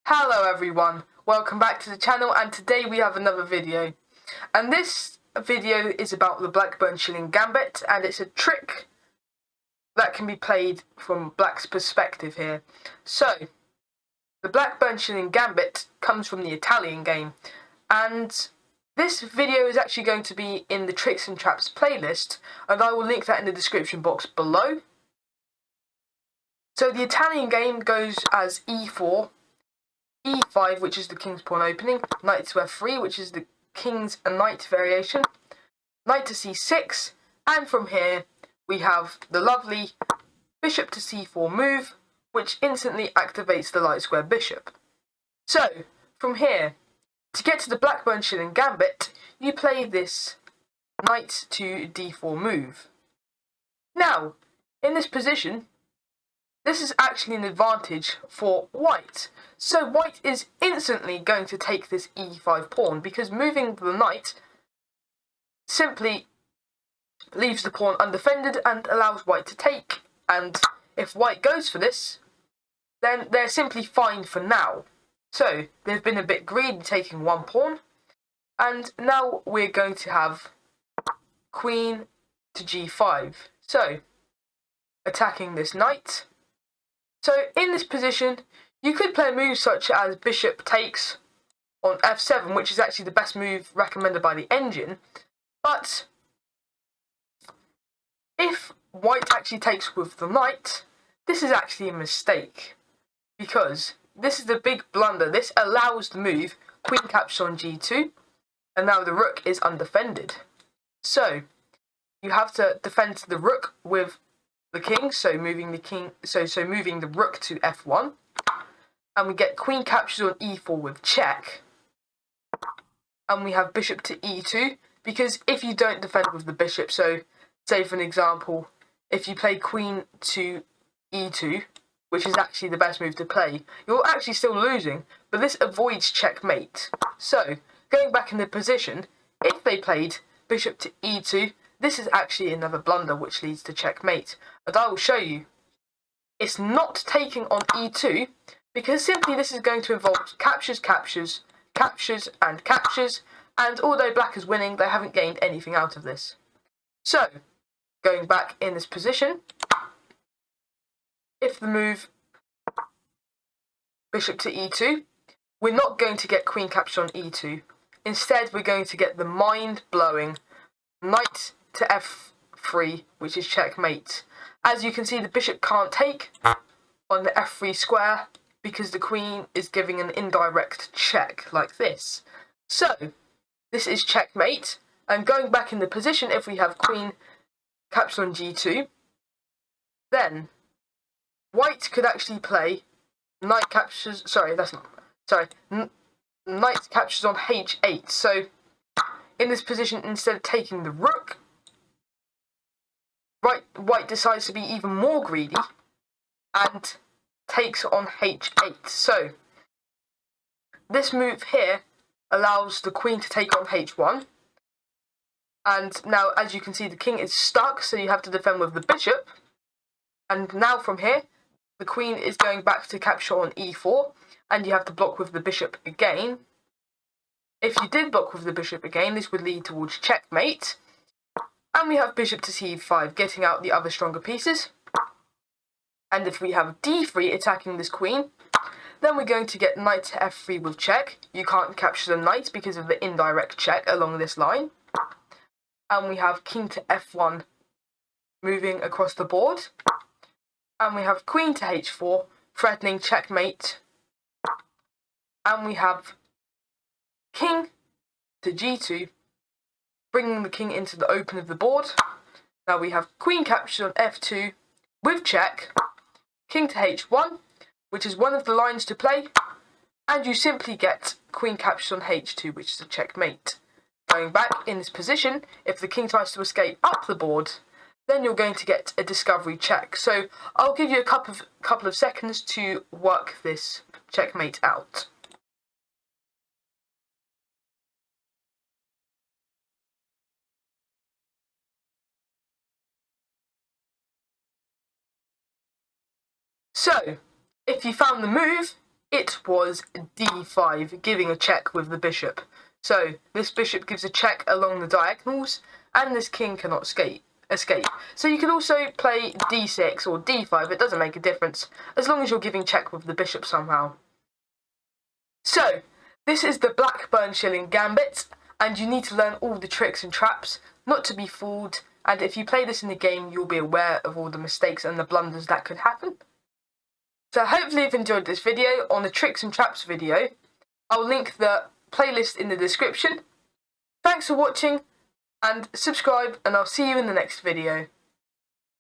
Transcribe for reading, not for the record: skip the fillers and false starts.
Hello everyone, welcome back to the channel, and today we have another video. And this video is about the Blackburne Shilling Gambit, and it's a trick that can be played from Black's perspective here. So, the Blackburne Shilling Gambit comes from the Italian game, and this video is actually going to be in the Tricks and Traps playlist, and I will link that in the description box below. So the Italian game goes as e4, e5, which is the king's pawn opening, knight to f3, which is the king's and knight variation, knight to c6, and from here we have the lovely bishop to c4 move, which instantly activates the light square bishop. So, from here, to get to the Blackburne Shilling Gambit, you play this knight to d4 move. Now, in this position, this is actually an advantage for white. So white is instantly going to take this e5 pawn, because moving the knight simply leaves the pawn undefended and allows white to take. And if white goes for this, then they're simply fine for now. So they've been a bit greedy taking one pawn, and now we're going to have queen to g5. So attacking this knight. So in this position, you could play moves such as bishop takes on f7, which is actually the best move recommended by the engine. But if white actually takes with the knight, this is actually a mistake, because this is the big blunder. This allows the move queen captures on g2, and now the rook is undefended. So you have to defend the rook with the king, so moving the rook to f1, and we get queen captures on e4 with check, and we have bishop to e2, because if you don't defend with the bishop, so say for an example, if you play queen to e2, which is actually the best move to play, you're actually still losing, but this avoids checkmate. So going back in the position, if they played bishop to e2, this is actually another blunder which leads to checkmate, and I will show you. It's not taking on e2, because simply this is going to involve captures, captures, captures, and captures, and although black is winning, they haven't gained anything out of this. So, going back in this position, if the move bishop to e2, we're not going to get queen capture on e2. Instead, we're going to get the mind-blowing knight to f3, which is checkmate. As you can see, the bishop can't take on the f3 square because the queen is giving an indirect check like this. So this is checkmate, and going back in the position, if we have queen captures on g2, then white could actually play knight captures, knight captures on h8. So in this position, instead of taking the rook, white decides to be even more greedy and takes on h8. So this move here allows the queen to take on h1. And now, as you can see, the king is stuck, so you have to defend with the bishop. And now from here, the queen is going back to capture on e4, and you have to block with the bishop again. If you did block with the bishop again, this would lead towards checkmate. And we have bishop to c5, getting out the other stronger pieces. And if we have d3 attacking this queen, then we're going to get knight to f3 with check. You can't capture the knight because of the indirect check along this line. And we have king to f1 moving across the board. And we have queen to h4, threatening checkmate. And we have king to g2, bringing the king into the open of the board. Now we have queen captured on f2 with check, king to h1, which is one of the lines to play, and you simply get queen captured on h2, which is a checkmate. Going back in this position, if the king tries to escape up the board, then you're going to get a discovery check. So I'll give you a couple of seconds to work this checkmate out. So, if you found the move, it was d5, giving a check with the bishop. So this bishop gives a check along the diagonals, and this king cannot escape. So you can also play d6 or d5, it doesn't make a difference, as long as you're giving check with the bishop somehow. So, this is the Blackburne Shilling Gambit, and you need to learn all the tricks and traps, not to be fooled, and if you play this in the game, you'll be aware of all the mistakes and the blunders that could happen. So hopefully you've enjoyed this video. On the tricks and traps video, I'll link the playlist in the description. Thanks for watching, and subscribe, and I'll see you in the next video.